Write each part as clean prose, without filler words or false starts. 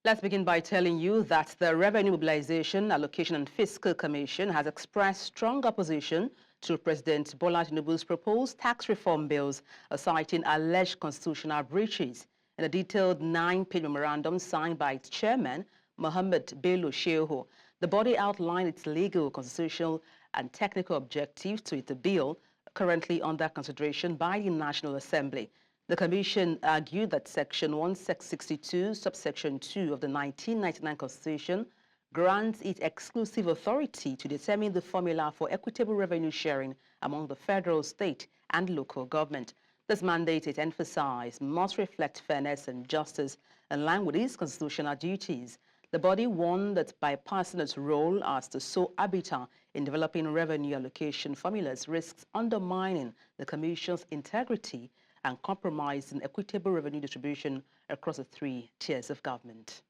Let's begin by telling you that the Revenue Mobilization, Allocation and Fiscal Commission has expressed strong opposition to President Bola Tinubu's proposed tax reform bills, citing alleged constitutional breaches. In a detailed 9-page memorandum signed by its chairman, Mohammed Bello Shehu, the body outlined its legal, constitutional and technical objectives to the bill currently under consideration by the National Assembly. The Commission argued that Section 162, subsection 2 of the 1999 Constitution grants it exclusive authority to determine the formula for equitable revenue sharing among the federal, state, and local government. This mandate, it emphasized, must reflect fairness and justice in line with its constitutional duties. The body warned that bypassing its role as the sole arbiter in developing revenue allocation formulas risks undermining the Commission's integrity and compromising equitable revenue distribution across the 3 tiers of government.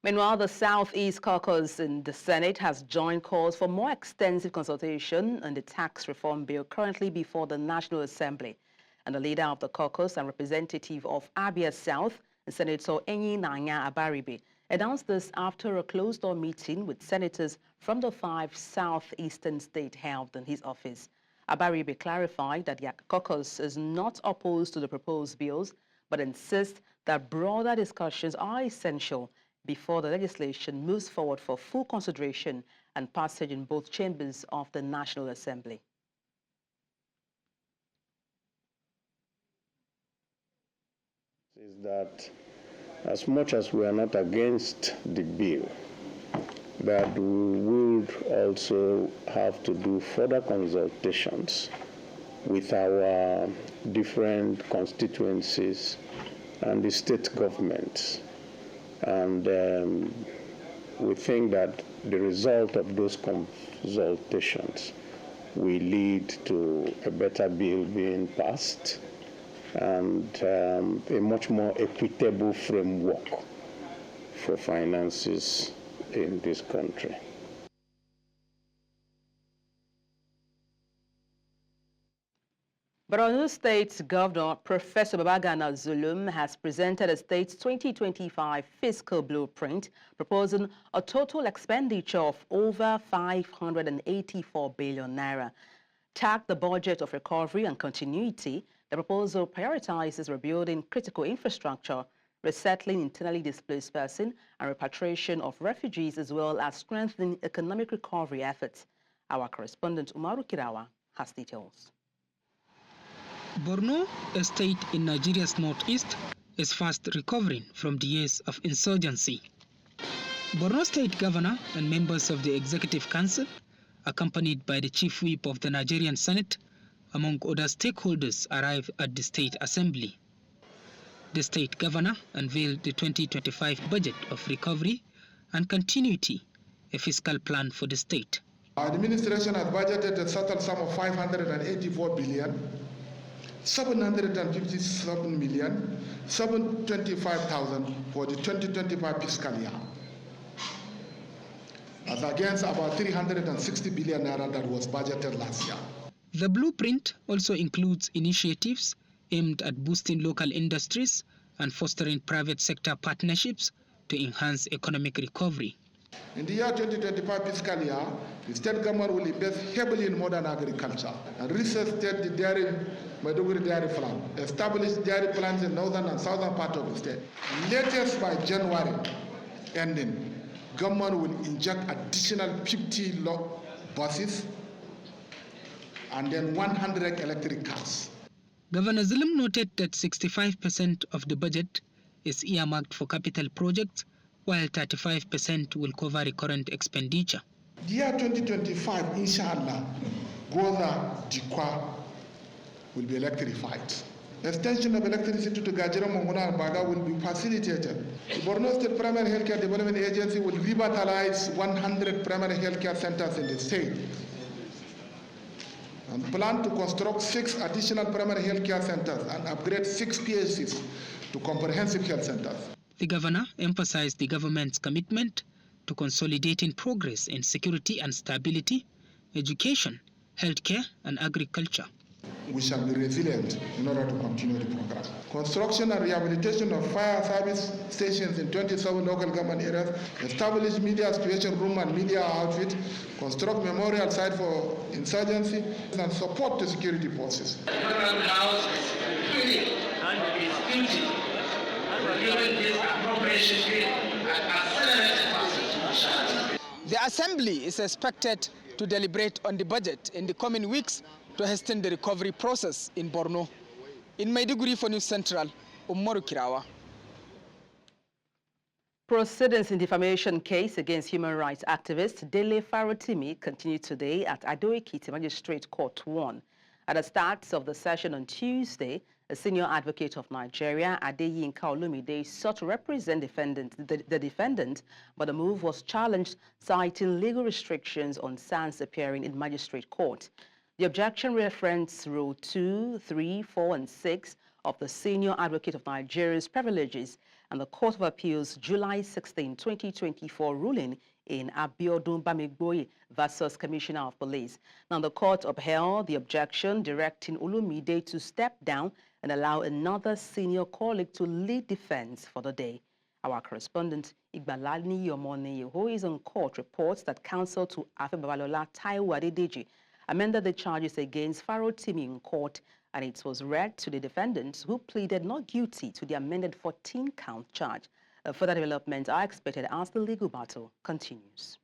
Meanwhile, the Southeast Caucus in the Senate has joined calls for more extensive consultation on the tax reform bill currently before the National Assembly. And the leader of the caucus and representative of Abia South, Senator Enyi Abaribe, announced this after a closed-door meeting with senators from the 5 southeastern states held in his office. Abaribe clarified that the caucus is not opposed to the proposed bills, but insists that broader discussions are essential before the legislation moves forward for full consideration and passage in both chambers of the National Assembly. Is that as much as we are not against the bill, that we would also have to do further consultations with our different constituencies and the state governments. And we think that the result of those consultations will lead to a better bill being passed and a much more equitable framework for finances in this country. Borno State Governor Professor Babagana Zulum has presented the state's 2025 fiscal blueprint, proposing a total expenditure of over 584 billion naira. Tagged the budget of recovery and continuity, the proposal prioritizes rebuilding critical infrastructure, resettling internally displaced persons, and repatriation of refugees, as well as strengthening economic recovery efforts. Our correspondent Umaru Kirawa has details. Borno, a state in Nigeria's northeast, is fast recovering from the years of insurgency. Borno State Governor and members of the Executive Council, accompanied by the Chief Whip of the Nigerian Senate, among other stakeholders, arrived at the State Assembly. The State Governor unveiled the 2025 budget of recovery and continuity, a fiscal plan for the state. Our administration has budgeted a total sum of 584 billion. 757,725,000 for the 2025 fiscal year, as against about 360 billion naira that was budgeted last year. The blueprint also includes initiatives aimed at boosting local industries and fostering private sector partnerships to enhance economic recovery. In the year 2025 fiscal year, the state government will invest heavily in modern agriculture and resuscitate the Maiduguri dairy farm, establish dairy plants in northern and southern part of the state. Latest by January ending, government will inject additional 50 buses and then 100 electric cars. Governor Zulum noted that 65% of the budget is earmarked for capital projects, while 35% will cover recurrent expenditure. The year 2025, inshallah, Goza Dikwa will be electrified. Extension of electricity to Gajira, Mongona, and Baga will be facilitated. The Borno State Primary Healthcare Development Agency will revitalize 100 primary healthcare centers in the state and plan to construct 6 additional primary healthcare centers and upgrade 6 PHCs to comprehensive health centers. The governor emphasized the government's commitment to consolidating progress in security and stability, education, healthcare, and agriculture. we shall be resilient in order to continue the program. Construction and rehabilitation of fire service stations in 27 local government areas, establish media situation room and media outfit, construct memorial site for insurgency, and support the security forces. The federal house is including and is duty reviewing this appropriation bill at accelerated passage. The Assembly is expected to deliberate on the budget in the coming weeks to hasten the recovery process in Borno. In Maiduguri for News Central, Umaru Kirawa. Proceedings in defamation case against human rights activist Dele Farotimi continued today at Ado-Ekiti Magistrate Court 1. At the start of the session on Tuesday, a senior advocate of Nigeria, Adeyinka Olumide, sought to represent the defendant, but the move was challenged, citing legal restrictions on SANS appearing in magistrate court. The objection referenced Rule 2, 3, 4, and 6 of the Senior Advocate of Nigeria's Privileges and the Court of Appeals July 16, 2024 ruling in Abiodun Bamigboye versus Commissioner of Police. Now, the court upheld the objection, directing Olumide to step down and allow another senior colleague to lead defense for the day. Our correspondent, Igbalani Yomone, who is on court, reports that counsel to Afe Babalola Taiwo Adedeji amended the charges against Farotimi in court, and it was read to the defendants, who pleaded not guilty to the amended 14-count charge. Further developments are expected as the legal battle continues.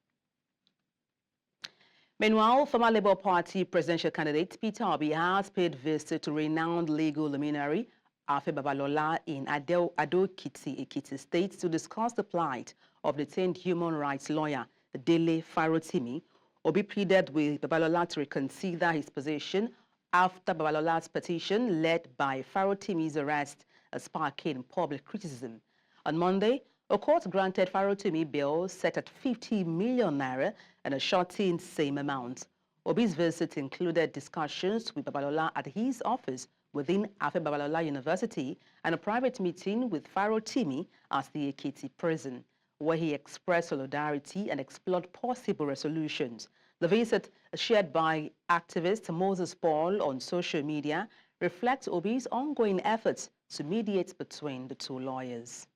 Meanwhile, former Labour Party presidential candidate Peter Obi has paid visit to renowned legal luminary Afe Babalola in Ado-Ekiti, Ekiti State to discuss the plight of detained human rights lawyer Dele Farotimi. Obi pleaded with Babalola to reconsider his position after Babalola's petition, led by Farotimi's arrest, sparking public criticism. On Monday, a court granted Farotimi bail set at 50 million naira and a surety in same amount. Obi's visit included discussions with Babalola at his office within Afe Babalola University and a private meeting with Farotimi at the Ekiti prison, where he expressed solidarity and explored possible resolutions. The visit, shared by activist Moses Paul on social media, reflects Obi's ongoing efforts to mediate between the two lawyers.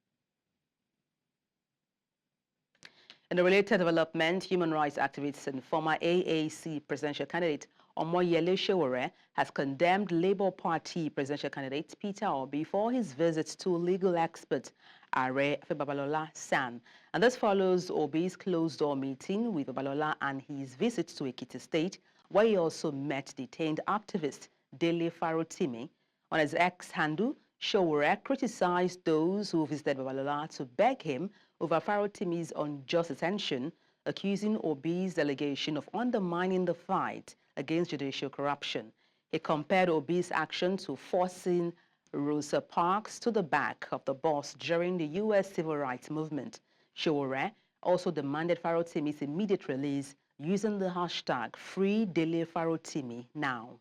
In a related development, human rights activist and former AAC presidential candidate Omoyele Sowore has condemned Labour Party presidential candidate Peter Obi for his visit to legal expert Are Babalola San. And this follows Obi's closed-door meeting with Babalola and his visit to Ekiti State, where he also met detained activist Dele Farotimi. On his X handle, Sowore criticized those who visited Babalola to beg him over Farotimi's unjust detention, accusing Obi's delegation of undermining the fight against judicial corruption. He compared Obi's action to forcing Rosa Parks to the back of the bus during the U.S. civil rights movement. Sowore also demanded Farotimi's immediate release using the hashtag #FreeDeleFarotimi_now.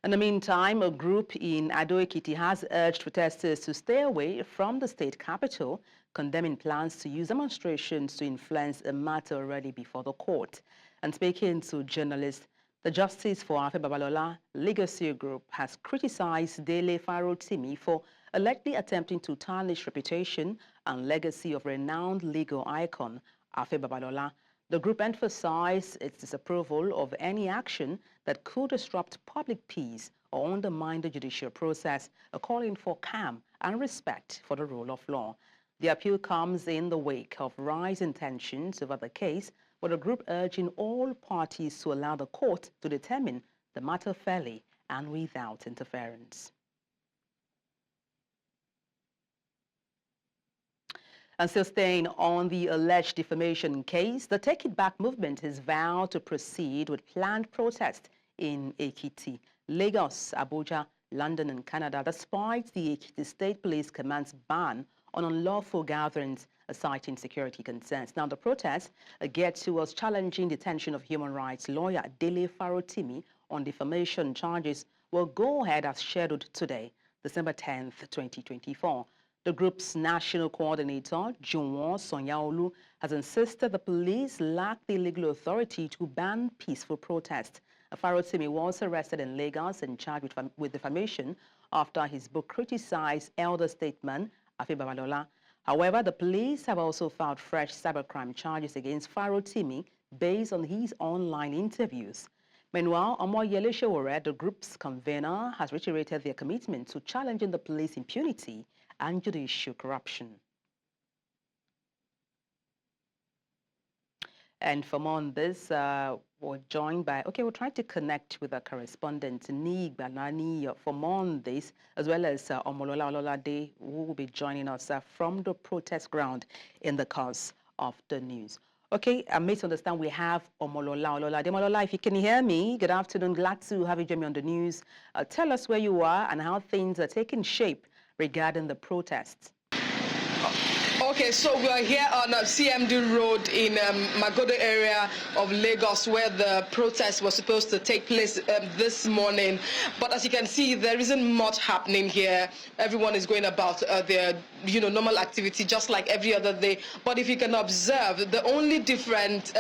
In the meantime, a group in Ado-Ekiti has urged protesters to stay away from the state capital, condemning plans to use demonstrations to influence a matter already before the court. And speaking to journalists, the Justice for Afe Babalola Legacy Group has criticized Dele Farotimi for allegedly attempting to tarnish reputation and legacy of renowned legal icon Afe Babalola. The group emphasized its disapproval of any action that could disrupt public peace or undermine the judicial process, calling for calm and respect for the rule of law. The appeal comes in the wake of rising tensions over the case, with the group urging all parties to allow the court to determine the matter fairly and without interference. And still staying on the alleged defamation case, the Take It Back movement has vowed to proceed with planned protests in Ekiti, Lagos, Abuja, London, and Canada, despite the Ekiti State Police Command's ban on unlawful gatherings, citing security concerns. Now, the protests geared towards challenging detention of human rights lawyer Dele Farotimi on defamation charges will go ahead as scheduled today, December 10th, 2024. The group's national coordinator, Juwon Sonyaolu, has insisted the police lack the legal authority to ban peaceful protests. Farotimi was arrested in Lagos and charged with defamation after his book criticized elder statesman Afe Babalola. However, the police have also filed fresh cybercrime charges against Farotimi based on his online interviews. Meanwhile, Omoyele Sowore, the group's convener, has reiterated their commitment to challenging the police impunity and judicial corruption. And for more on this, we're joined by, we'll try to connect with our correspondent, Nigba Nani, for more on this, as well as Omolola Ololade, who will be joining us from the protest ground in the course of the news. Okay, I made to understand we have Omolola Ololade. Omolola, if you can hear me, good afternoon. Glad to have you join me on the news. Tell us where you are and how things are taking shape regarding the protests. Okay, so we are here on CMD Road in Magodo area of Lagos, where the protest was supposed to take place this morning. But as you can see, there isn't much happening here. Everyone is going about their normal activity, just like every other day. But if you can observe, the only different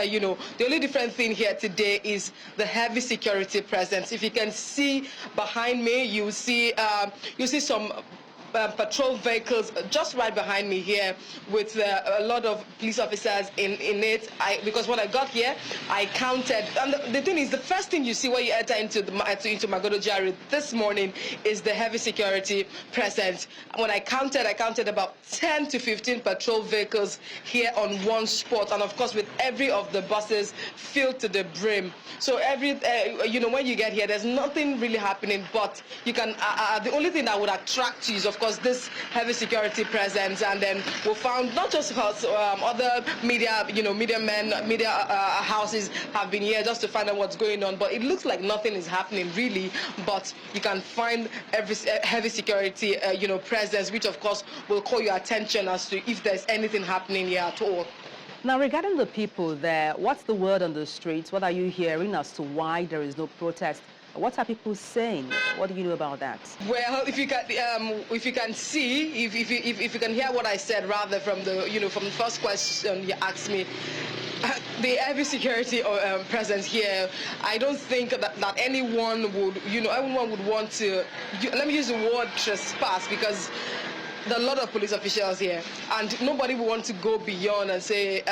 thing here today is the heavy security presence. If you can see behind me, you see some patrol vehicles just right behind me here with a lot of police officers in it. Because when I got here, I counted, and the thing is, the first thing you see when you enter into Magodo GRA this morning is the heavy security presence. When I counted about 10 to 15 patrol vehicles here on one spot, and of course with every of the buses filled to the brim. So when you get here, there's nothing really happening, but you can the only thing that would attract you is, of course, this heavy security presence. And then we found not just us, other media houses have been here just to find out what's going on, but it looks like nothing is happening really. But you can find every heavy security presence, which of course will call your attention as to if there's anything happening here at all. Now, regarding the people there, what's the word on the streets? What are you hearing as to why there is no protest? What are people saying? What do you know about that? Well, if you can see, if you can hear what I said, rather from the from the first question you asked me, the heavy security presence here, I don't think that anyone would everyone would want to. Let me use the word trespass, because there are a lot of police officials here, and nobody will want to go beyond and say,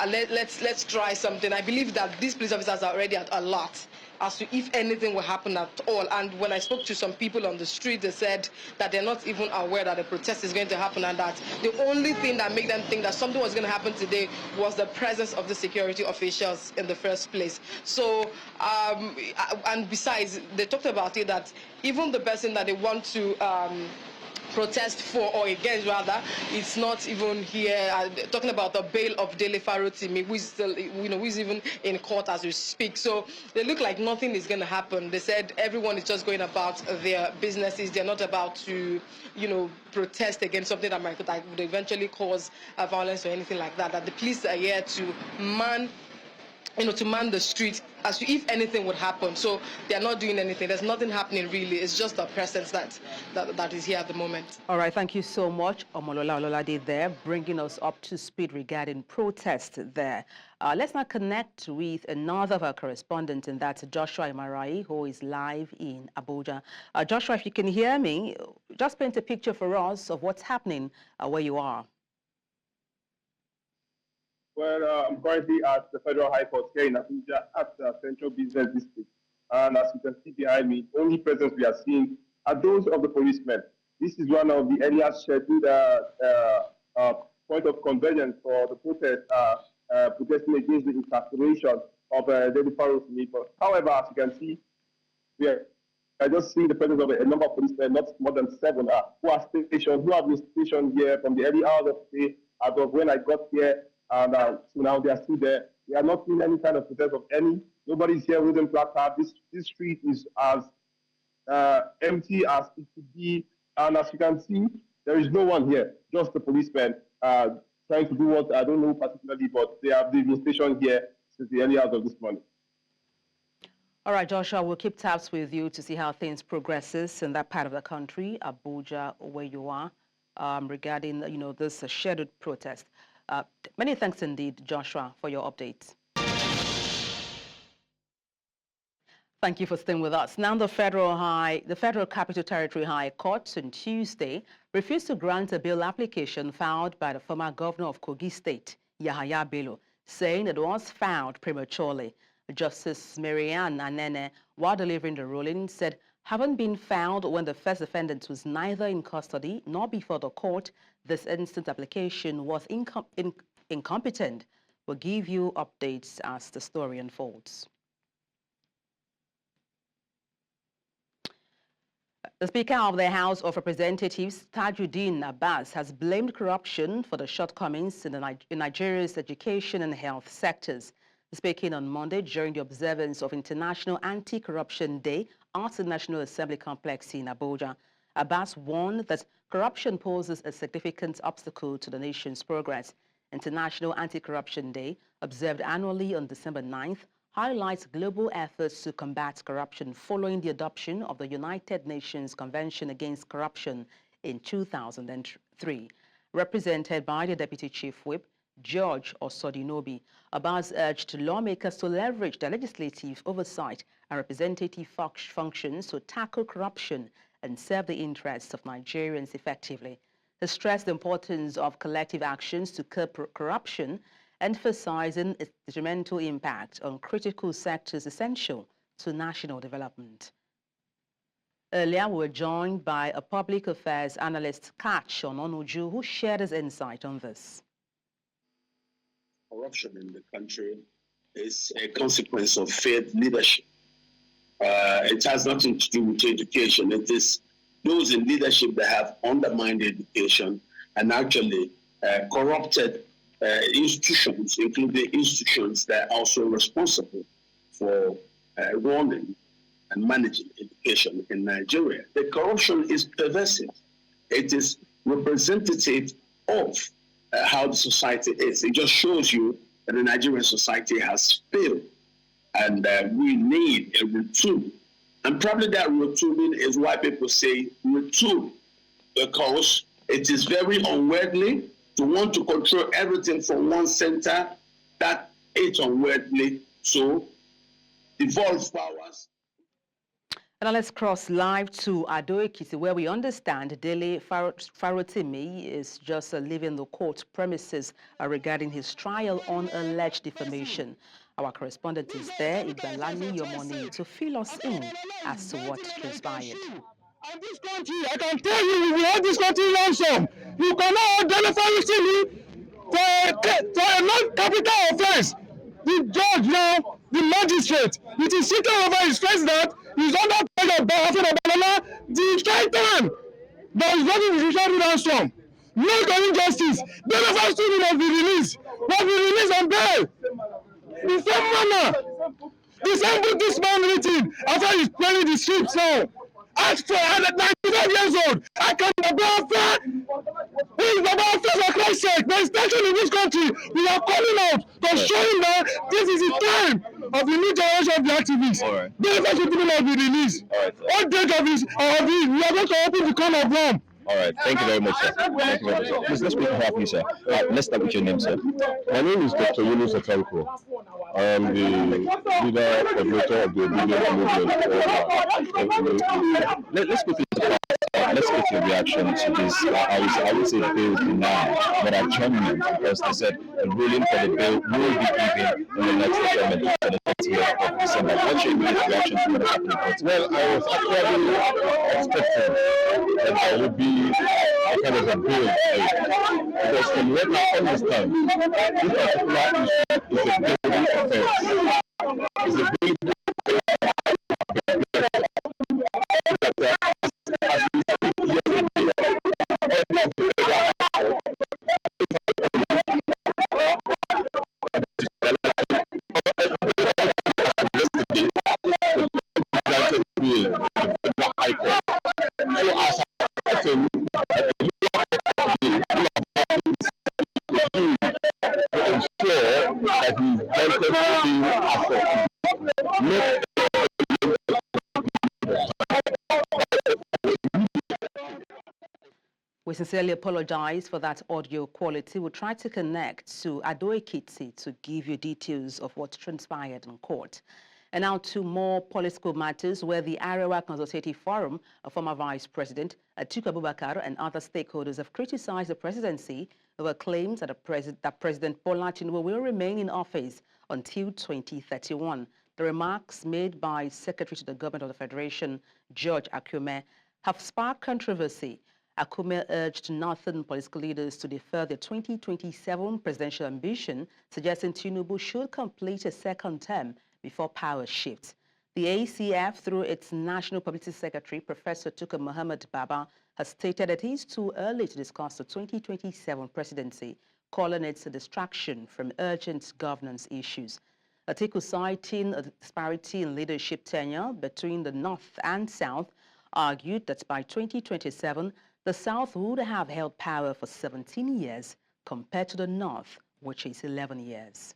let's try something. I believe that these police officers are already at a lot as to if anything will happen at all. And when I spoke to some people on the street, they said that they're not even aware that the protest is going to happen, and that the only thing that made them think that something was going to happen today was the presence of the security officials in the first place. So, and besides, they talked about it that even the person that they want to protest for or against, rather, it's not even here. Talking about the bail of Dele Farotimi, who is still, who is even in court as we speak. So they look like nothing is going to happen. They said everyone is just going about their businesses. They're not about to, protest against something that would eventually cause violence or anything like that. That the police are here to man the street as to if anything would happen. So they are not doing anything. There's nothing happening really. It's just the presence that is here at the moment. All right, thank you so much, Omolola Ololade there, bringing us up to speed regarding protest there. Let's now connect with another of our correspondents, and that's Joshua Imarai, who is live in Abuja. Joshua, if you can hear me, just paint a picture for us of what's happening where you are. Well, I'm currently at the Federal High Court here in Abuja at the Central Business District. And as you can see behind me, the only presence we are seeing are those of the policemen. This is one of the earliest scheduled point of convergence for the protest, protesting against the incarceration of Dele Farotimi. However, as you can see, we are just seeing the presence of a number of policemen, not more than 7, who have been stationed here from the early hours of the day, as of when I got here. And so now they are still there. We are not seeing any kind of protest of any. Nobody's here with them placard. This street is as empty as it could be. And as you can see, there is no one here, just the policemen trying to do what I don't know particularly, but they've been stationed here since the early hours of this morning. All right, Joshua, we'll keep tabs with you to see how things progresses in that part of the country, Abuja, where you are, regarding this scheduled protest. Many thanks indeed, Joshua, for your updates. Thank you for staying with us. Now, the Federal Capital Territory High Court on Tuesday refused to grant a bail application filed by the former governor of Kogi State, Yahaya Bello, saying it was filed prematurely. Justice Marianne Anene, while delivering the ruling, said having been filed when the first defendant was neither in custody nor before the court, this instant application was incompetent. We'll give you updates as the story unfolds. The Speaker of the House of Representatives, Tajuddin Abbas, has blamed corruption for the shortcomings in Nigeria's education and health sectors. Speaking on Monday during the observance of International Anti-Corruption Day at the National Assembly Complex in Abuja, Abbas warned that corruption poses a significant obstacle to the nation's progress. International Anti-Corruption Day, observed annually on December 9th, highlights global efforts to combat corruption following the adoption of the United Nations Convention Against Corruption in 2003. Represented by the Deputy Chief Whip, George Osodinobi, Abbas urged lawmakers to leverage their legislative oversight and representative functions to tackle corruption and serve the interests of Nigerians effectively. He stressed the importance of collective actions to curb corruption, emphasizing its detrimental impact on critical sectors essential to national development. Earlier, we were joined by a public affairs analyst, Kach Ononuju, who shared his insight on this. Corruption in the country is a consequence of failed leadership. It has nothing to do with education. It is those in leadership that have undermined education and actually corrupted institutions, including institutions that are also responsible for running and managing education in Nigeria. The corruption is pervasive. It is representative of how the society is. It just shows you that the Nigerian society has failed, and we need a retool. And probably that retooling is why people say retool, because it is very unworldly to want to control everything from one center. That it's unworldly. So devolve powers. Now let's cross live to Ado-Ekiti, where we understand Dele Farotimi is just leaving the court premises regarding his trial on alleged defamation. Our correspondent is there, Ibalani Yomoni, to fill us in as to what transpired. In this country, I can tell you, we want this country ransom. You cannot Dele Farotimi for a non-capital offense. The judge now, the magistrate, it is sitting over his face that he's under pressure of Babagana, the titan that is running the judicial ransom. No injustice. Dele Farotimi must be released. Must be released on bail. The same manner. The same book this man written after he's playing the streets now. Ask for 95 years old. I can Babagana. Who is Babagana for Christ's sake? There is tension in this country. We are calling out to show him that this is the time of the new generation of the activists. Dele Farotimi must be released. All date of his, we are going to open the can of worms. All right, thank you very much, sir. Thank you very much, sir. Please, let's speak about you, sir. Let's start with your name, sir. My name is Dr. Yunus Atanko. I am the leader, coordinator of the obedient movement. Let's quickly let's get your reaction to this. I would say bail denied, but adjournment, because they said a ruling for the bail will be given in the next adjournment for the 30th of December. What's your immediate reaction to what is happening? Well, I was actually expecting that there would be a kind of a bail, because from what I understand, this particular issue is a bail offense. It's a bail We sincerely apologize for that audio quality. We'll try to connect to Ado-Ekiti to give you details of what transpired in court. And now to more political matters, where the Arewa Consultative Forum, a former Vice President, Atiku Abubakar, and other stakeholders have criticized the presidency over claims that President Bola Tinubu will remain in office until 2031. The remarks made by Secretary to the Government of the Federation, George Akume, have sparked controversy. Akume urged northern political leaders to defer their 2027 presidential ambition, suggesting Tinubu should complete a second term before power shifts. The ACF, through its National Publicity Secretary, Professor Tukur Muhammad Baba, has stated that it is too early to discuss the 2027 presidency, calling it a distraction from urgent governance issues. Atiku, citing a disparity in leadership tenure between the North and South, argued that by 2027, the South would have held power for 17 years compared to the North, which is 11 years.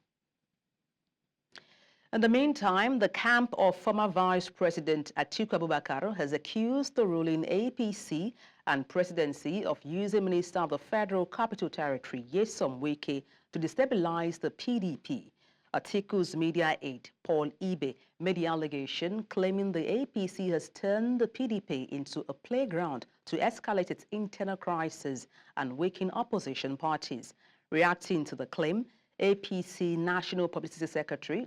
In the meantime, the camp of former Vice President Atiku Abubakar has accused the ruling APC and presidency of using Minister of the Federal Capital Territory, Nyesom Wike, to destabilize the PDP. Atiku's media aide, Paul Ibe, made the allegation claiming the APC has turned the PDP into a playground to escalate its internal crisis and weaken opposition parties. Reacting to the claim, APC National Publicity Secretary,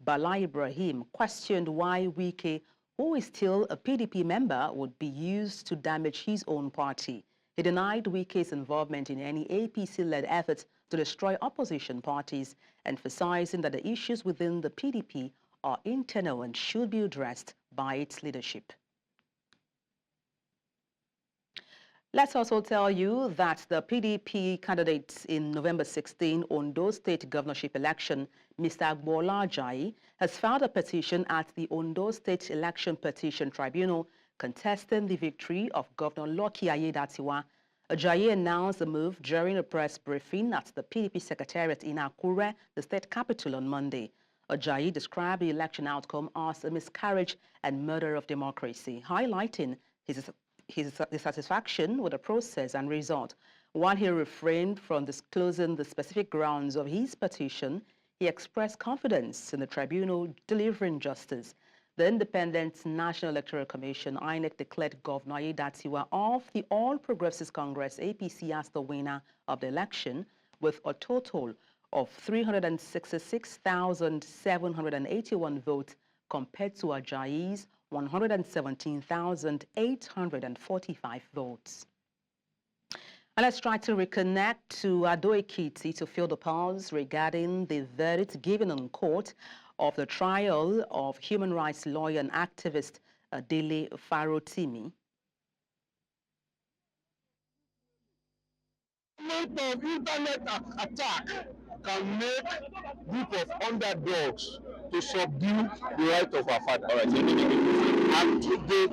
Bala Ibrahim, questioned why Wike, who is still a PDP member, would be used to damage his own party. He denied Wike's involvement in any APC-led efforts to destroy opposition parties, emphasizing that the issues within the PDP are internal and should be addressed by its leadership. Let's also tell you that the PDP candidate in November 16 Ondo State governorship election, Mr. Agbola Ajayi, has filed a petition at the Ondo State Election Petition Tribunal contesting the victory of Governor Lucky Aiyedatiwa. Ajayi announced the move during a press briefing at the PDP Secretariat in Akure, the state capital, on Monday. Ajayi described the election outcome as a miscarriage and murder of democracy, highlighting his dissatisfaction with the process and result. While he refrained from disclosing the specific grounds of his petition, he expressed confidence in the tribunal delivering justice. The Independent National Electoral Commission, INEC, declared Governor Aiyedatiwa of the All Progressives Congress, APC, as the winner of the election, with a total of 366,781 votes compared to Ajayi's 117,845 votes. And let's try to reconnect to Ado Ekiti to feel the pulse regarding the verdict given in court of the trial of human rights lawyer and activist Dele Farotimi. Of internet attack can make group of underdogs to subdue the right of our father. All right. And today,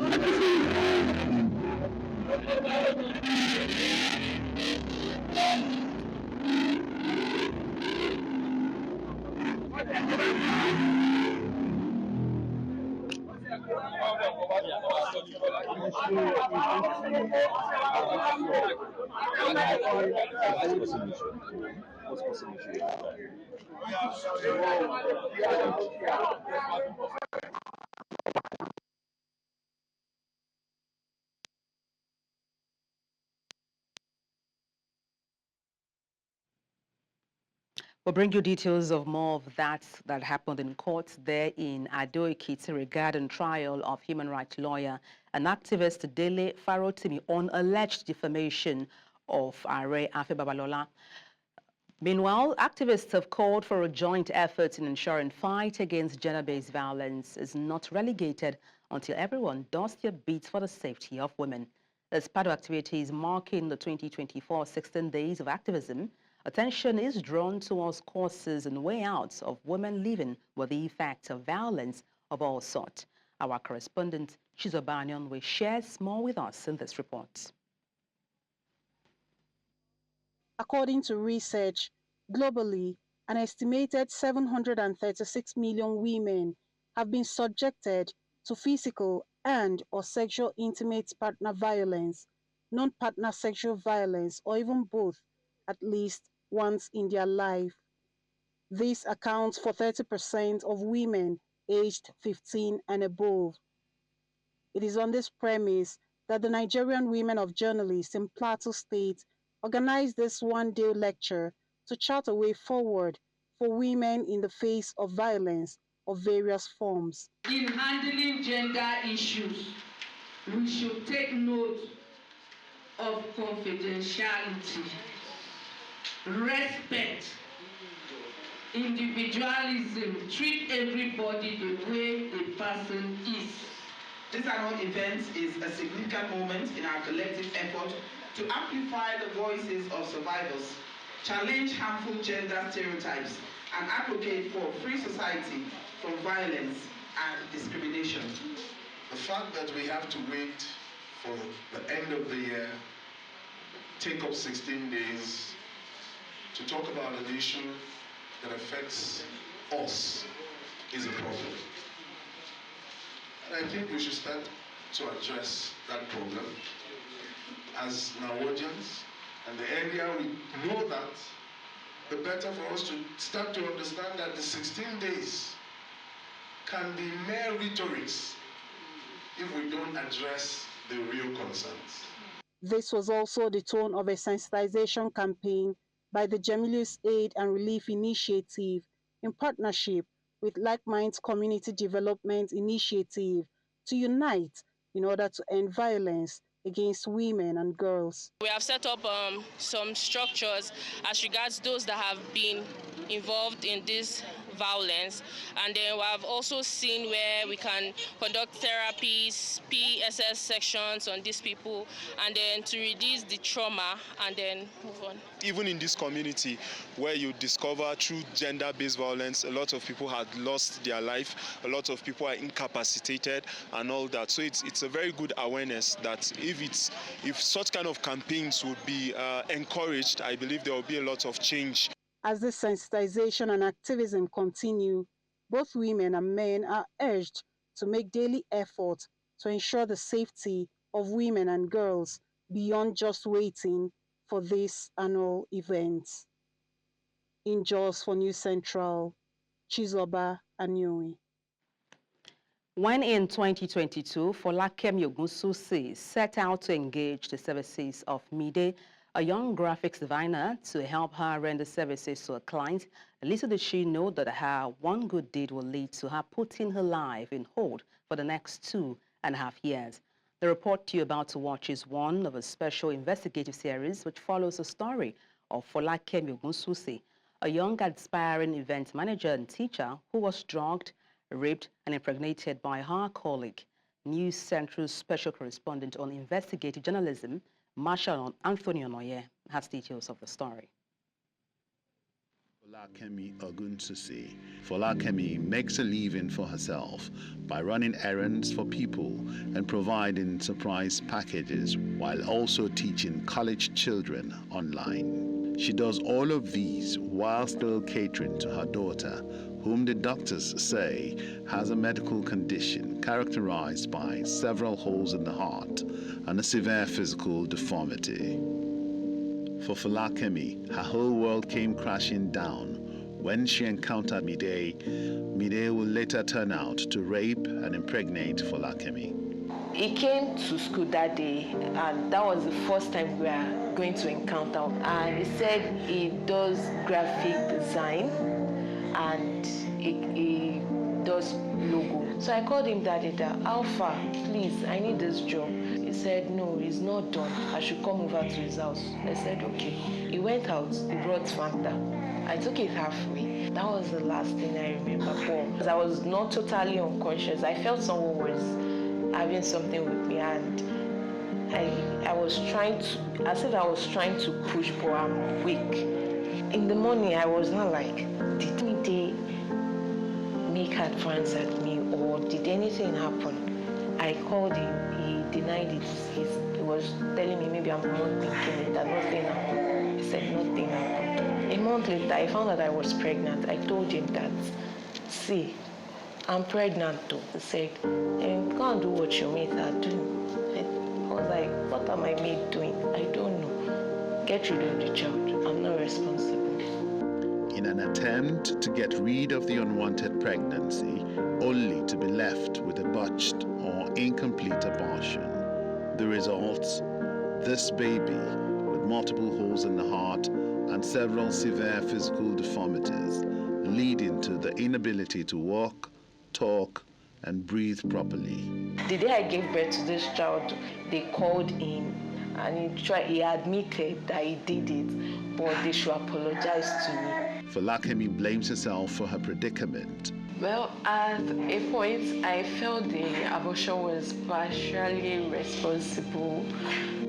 We'll bring you details of more of that happened in court there in Ado Ekiti regarding trial of human rights lawyer and activist Dele Farotimi on alleged defamation of Are Afe Babalola. Meanwhile, activists have called for a joint effort in ensuring fight against gender-based violence is not relegated until everyone does their bit for the safety of women. As part of activities marking the 2024 16 Days of Activism, attention is drawn towards causes and way outs of women living with the effects of violence of all sorts. Our correspondent, Chizobanyan, shares more with us in this report. According to research, globally, an estimated 736 million women have been subjected to physical and/or sexual intimate partner violence, non-partner sexual violence, or even both, at least once in their life. This accounts for 30% of women aged 15 and above. It is on this premise that the Nigerian Women of Journalists in Plateau State organized this one-day lecture to chart a way forward for women in the face of violence of various forms. In handling gender issues, we should take note of confidentiality, respect, individualism, treat everybody the way the person is. This annual event is a significant moment in our collective effort to amplify the voices of survivors, challenge harmful gender stereotypes, and advocate for a free society from violence and discrimination. The fact that we have to wait for the end of the year, take up 16 days to talk about an issue that affects us is a problem. And I think we should start to address that problem as Nigerians. And the earlier we know that, the better for us to start to understand that the 16 days can be mere rhetorics if we don't address the real concerns. This was also the tone of a sensitization campaign by the Jamilu's Aid and Relief Initiative in partnership with Like Minds Community Development Initiative to unite in order to end violence against women and girls. We have set up some structures as regards those that have been involved in this violence, and then we have also seen where we can conduct therapies, PSS sections on these people, and then to reduce the trauma and then move on. Even in this community where you discover through gender-based violence, a lot of people had lost their life, a lot of people are incapacitated and all that. So it's a very good awareness that if such kind of campaigns would be encouraged, I believe there will be a lot of change. As this sensitization and activism continue, both women and men are urged to make daily efforts to ensure the safety of women and girls beyond just waiting for this annual event. In Jos for News Central, Chizoba Anyui. When in 2022, Folakemi Ogunsusi set out to engage the services of Mide, a young graphics designer, to help her render services to a client, little did she know that her one good deed will lead to her putting her life in hold for the next 2.5 years. The report you're about to watch is one of a special investigative series which follows the story of Folakemi Ogunsusi, a young aspiring event manager and teacher who was drugged, raped, and impregnated by her colleague. News Central's special correspondent on investigative journalism, Marshal Anthony Onoye, has details of the story. Folakemi Ogunsusi. Folakemi makes a living for herself by running errands for people and providing surprise packages while also teaching college children online. She does all of these while still catering to her daughter, whom the doctors say has a medical condition characterized by several holes in the heart and a severe physical deformity. For Folakemi, her whole world came crashing down when she encountered Mide. Mide will later turn out to rape and impregnate Folakemi. He came to school that day, and that was the first time we were going to encounter. And he said he does graphic design and he does logo. So I called him that day, Alpha, please, I need this job. He said, no, it's not done. I should come over to his house. I said, okay. He went out, he brought Fanta. I took it halfway. That was the last thing I remember. Because I was not totally unconscious. I felt someone was having something with me, and I was trying to, as if I was trying to push, but I'm weak. In the morning, I was not like, did they make advance at me, or did anything happen? I called him, he denied it. He was telling me maybe I'm not thinking it, that nothing happened. He said nothing happened. A month later, I found that I was pregnant. I told him that, see, I'm pregnant too. He said, go and do what your mates are doing. I was like, what are my mates doing? I don't know. Get rid of the child. I'm not responsible. in an attempt to get rid of the unwanted pregnancy, only to be left with a botched or incomplete abortion. The results? This baby with multiple holes in the heart and several severe physical deformities, leading to the inability to walk, talk, and breathe properly. The day I gave birth to this child, they called in and he admitted that he did it, but they should apologize to me. Folakemi blames herself for her predicament. Well, at a point, I felt the abortion was partially responsible.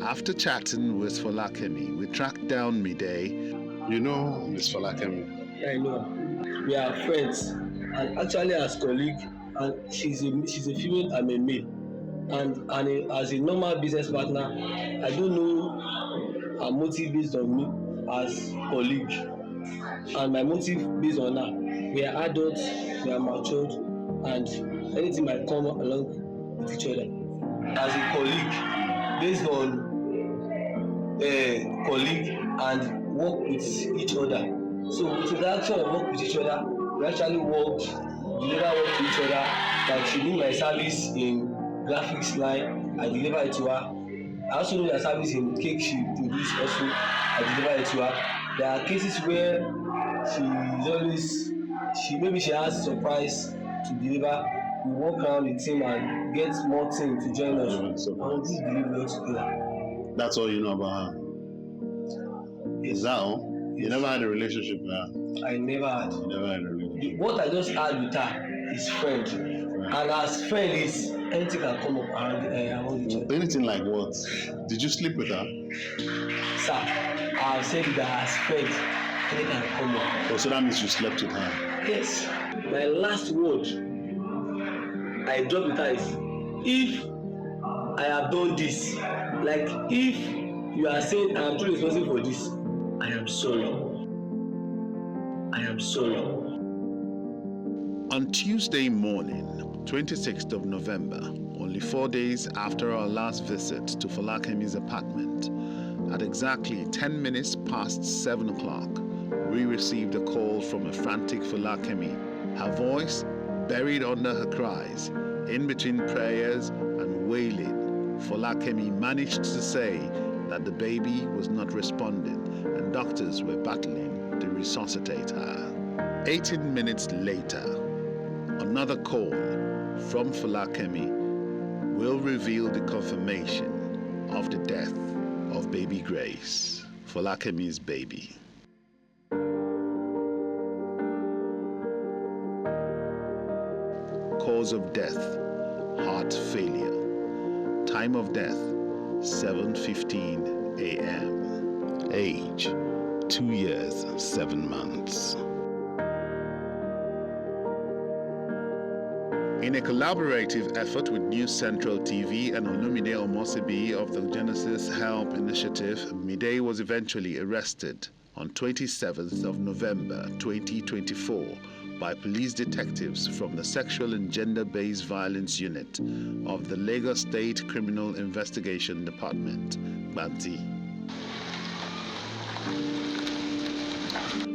After chatting with Folakemi, we tracked down Midday. You know Miss Folakemi? I know. We are friends, and actually as colleagues, and she's a female, I'm a male. And as a normal business partner, I don't know her motive based on me as colleague. And my motive based on her. We are adults, we are matured, and anything might come along with each other. As a colleague, based on colleague and work with each other. So with the action of work with each other, we actually work, deliver work to each other. Like she did my service in graphics line, I deliver it to her. I also do her service in cake she produced also, I deliver it to her. There are cases where maybe she has surprise to deliver. We walk around the team and get more team to join us and we deliver together. That's all you know about her? Is that all? You never had a relationship with her? I never had. You never had a relationship? What I just had with her is friend. And as friend is, anything can come up around each other. Anything like what? Did you sleep with her? Sir, I said that as friend, anything can come up. Oh, so that means you slept with her? Yes. My last word I dropped with her is, if I have done this, like if you are saying I am truly responsible for this, I am sorry. I am sorry. On Tuesday morning, 26th of November, only 4 days after our last visit to Folakemi's apartment, at exactly 10 minutes past 7 o'clock, we received a call from a frantic Folakemi, her voice buried under her cries, in between prayers and wailing. Folakemi managed to say that the baby was not responding and doctors were battling to resuscitate her. 18 minutes later, another call from Folakemi will reveal the confirmation of the death of baby Grace, Folakemi's baby. Cause of death, heart failure. Time of death, 7:15 a.m. Age, 2 years, 7 months. In a collaborative effort with News Central TV and Olumide Omosibi of the Genesis Help Initiative, Midday was eventually arrested on 27th of November 2024 by police detectives from the Sexual and Gender-Based Violence Unit of the Lagos State Criminal Investigation Department, BANTI.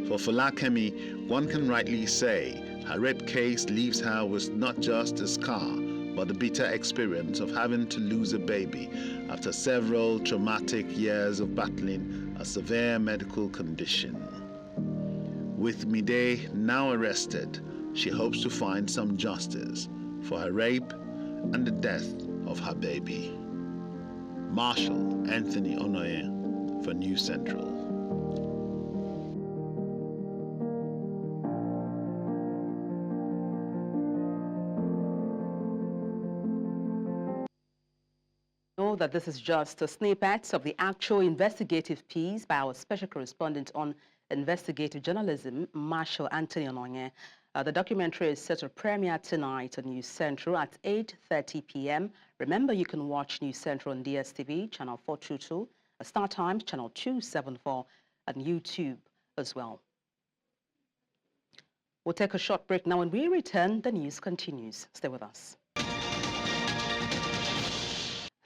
For Folakemi, one can rightly say her rape case leaves her with not just a scar, but the bitter experience of having to lose a baby after several traumatic years of battling a severe medical condition. With Midday now arrested, she hopes to find some justice for her rape and the death of her baby. Marshal Anthony Onoye for News Central. Know that this is just a snippet of the actual investigative piece by our special correspondent on investigative journalism, Marshal Anthony Onoye. The documentary is set to premiere tonight on News Central at 8:30 p.m. Remember, you can watch News Central on DSTV, channel 422, Star Times, channel 274, and YouTube as well. We'll take a short break now. When we return, the news continues. Stay with us.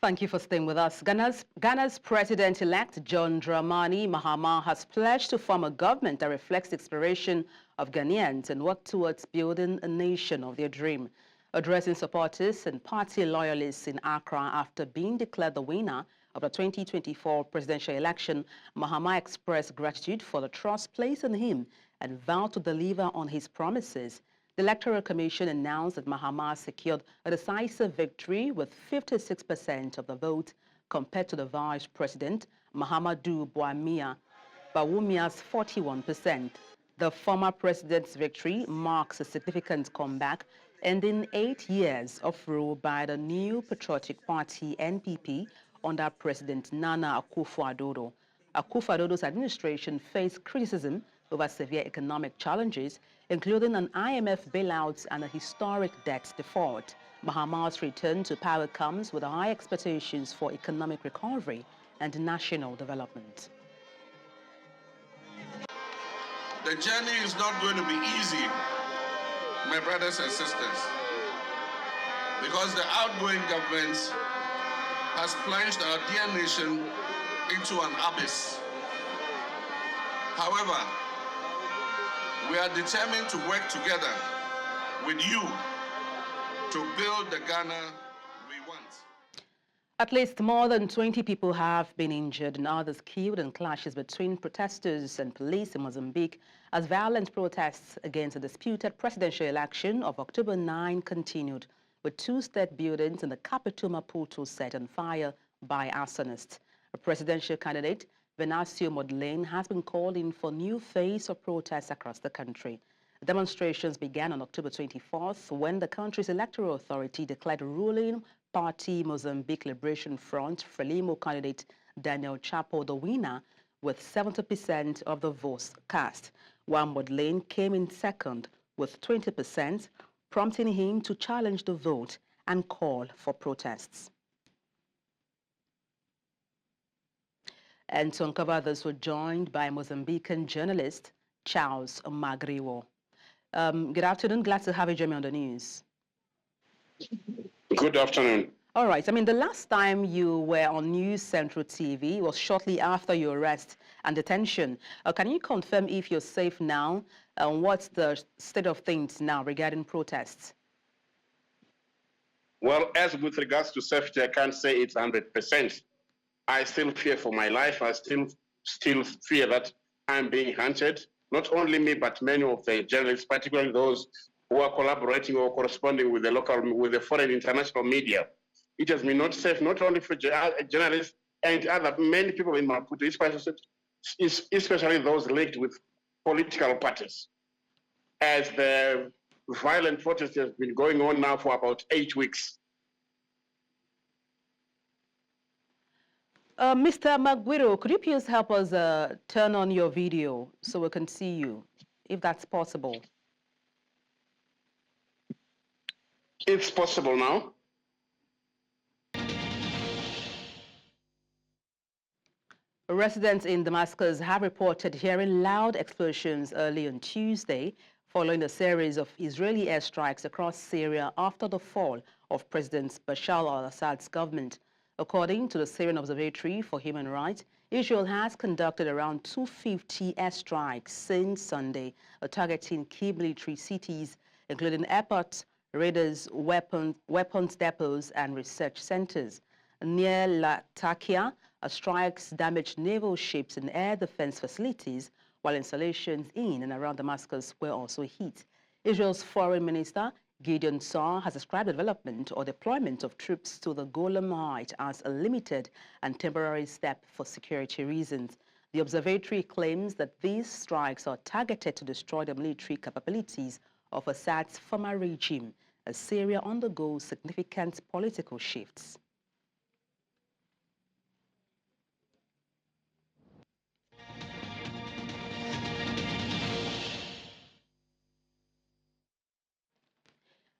Thank you for staying with us. Ghana's President-elect John Dramani Mahama has pledged to form a government that reflects the aspiration of Ghanaians and work towards building a nation of their dream. Addressing supporters and party loyalists in Accra after being declared the winner of the 2024 presidential election, Mahama expressed gratitude for the trust placed in him and vowed to deliver on his promises. The Electoral Commission announced that Mahama secured a decisive victory with 56% of the vote compared to the Vice President, Mahamadou Bawumia's 41%. The former president's victory marks a significant comeback, ending 8 years of rule by the new Patriotic Party, NPP, under President Nana Akufo-Addo. Akufo-Addo's administration faced criticism over severe economic challenges, including an IMF bailout and a historic debt default. Mahama's return to power comes with high expectations for economic recovery and national development. The journey is not going to be easy, my brothers and sisters, because the outgoing government has plunged our dear nation into an abyss. However, we are determined to work together with you to build the Ghana we want. At least more than 20 people have been injured and others killed in clashes between protesters and police in Mozambique as violent protests against the disputed presidential election of October 9 continued, with 2 state buildings in the capital Maputo set on fire by arsonists. A presidential candidate, Venancio Mondlane, has been calling for a new phase of protests across the country. The demonstrations began on October 24th when the country's electoral authority declared ruling party Mozambique Liberation Front Frelimo candidate Daniel Chapo the winner with 70% of the votes cast, while Mondlane came in second with 20%, prompting him to challenge the vote and call for protests. And to uncover this, we're joined by Mozambican journalist Charles Magriwo. Good afternoon. Glad to have you join me on the news. Good afternoon. All right. I mean, the last time you were on News Central TV was shortly after your arrest and detention. Can you confirm if you're safe now? What's the state of things now regarding protests? Well, as with regards to safety, I can't say it's 100%. I still fear for my life. I still fear that I'm being hunted. Not only me, but many of the journalists, particularly those who are collaborating or corresponding with the foreign international media. It has been not safe, not only for journalists and many people in Maputo, especially those linked with political parties, as the violent protest has been going on now for about 8 weeks. Mr. Magwiro, could you please help us turn on your video so we can see you, if that's possible? It's possible now. Residents in Damascus have reported hearing loud explosions early on Tuesday following a series of Israeli airstrikes across Syria after the fall of President Bashar al-Assad's government. According to the Syrian Observatory for Human Rights, Israel has conducted around 250 airstrikes since Sunday, targeting key military cities, including airports, radars, weapons depots, and research centers. Near Latakia, strikes damaged naval ships and air defense facilities, while installations in and around Damascus were also hit. Israel's foreign minister, Gideon Saar, has described the development or deployment of troops to the Golan Heights as a limited and temporary step for security reasons. The observatory claims that these strikes are targeted to destroy the military capabilities of Assad's former regime as Syria undergoes significant political shifts.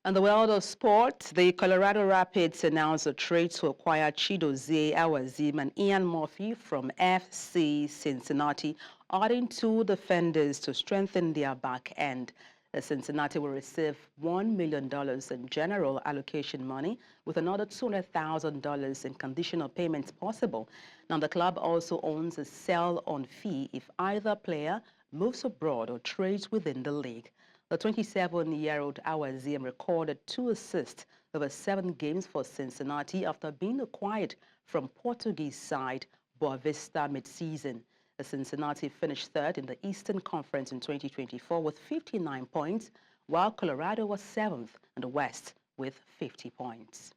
In the world of sport, the Colorado Rapids announced a trade to acquire Chidozie Awazim and Ian Murphy from FC Cincinnati, adding 2 defenders to strengthen their back end. Cincinnati will receive $1 million in general allocation money, with another $200,000 in conditional payments possible. Now, the club also owns a sell-on fee if either player moves abroad or trades within the league. The 27-year-old Awaziem recorded 2 assists over 7 games for Cincinnati after being acquired from Portuguese side Boavista mid-season. Cincinnati finished 3rd in the Eastern Conference in 2024 with 59 points, while Colorado was 7th in the West with 50 points.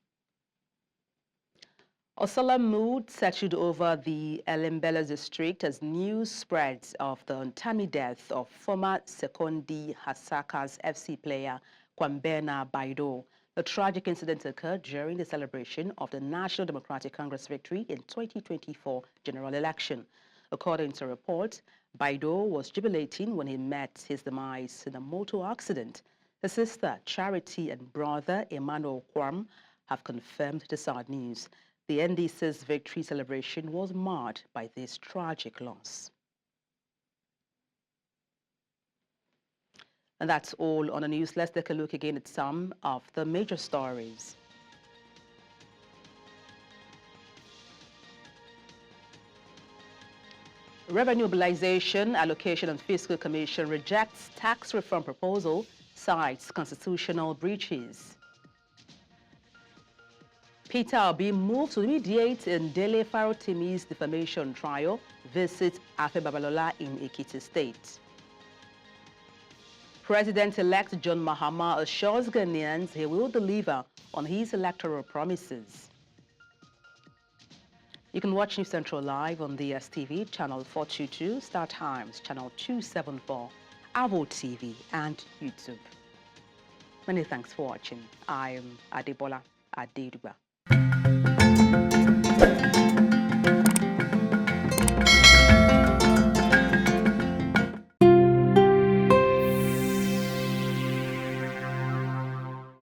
A solemn mood settled over the Elembela district as news spreads of the untimely death of former Sekondi Hasaka's FC player Kwambena Baido. The tragic incident occurred during the celebration of the National Democratic Congress victory in 2024 general election. According to reports, Baido was jubilating when he met his demise in a motor accident. His sister, Charity, and brother, Emmanuel Kwam, have confirmed the sad news. The NDC's victory celebration was marred by this tragic loss. And that's all on the news. Let's take a look again at some of the major stories. Revenue Mobilization, Allocation and Fiscal Commission rejects tax reform proposal, cites constitutional breaches. Peter Obi moved to mediate in Dele Farotimi's defamation trial, visits Afe Babalola in Ekiti State. President-elect John Mahama assures Ghanaians he will deliver on his electoral promises. You can watch News Central live on the STV, Channel 422, Star Times, Channel 274, Avo TV, and YouTube. Many thanks for watching. I am Adebola Adeduba.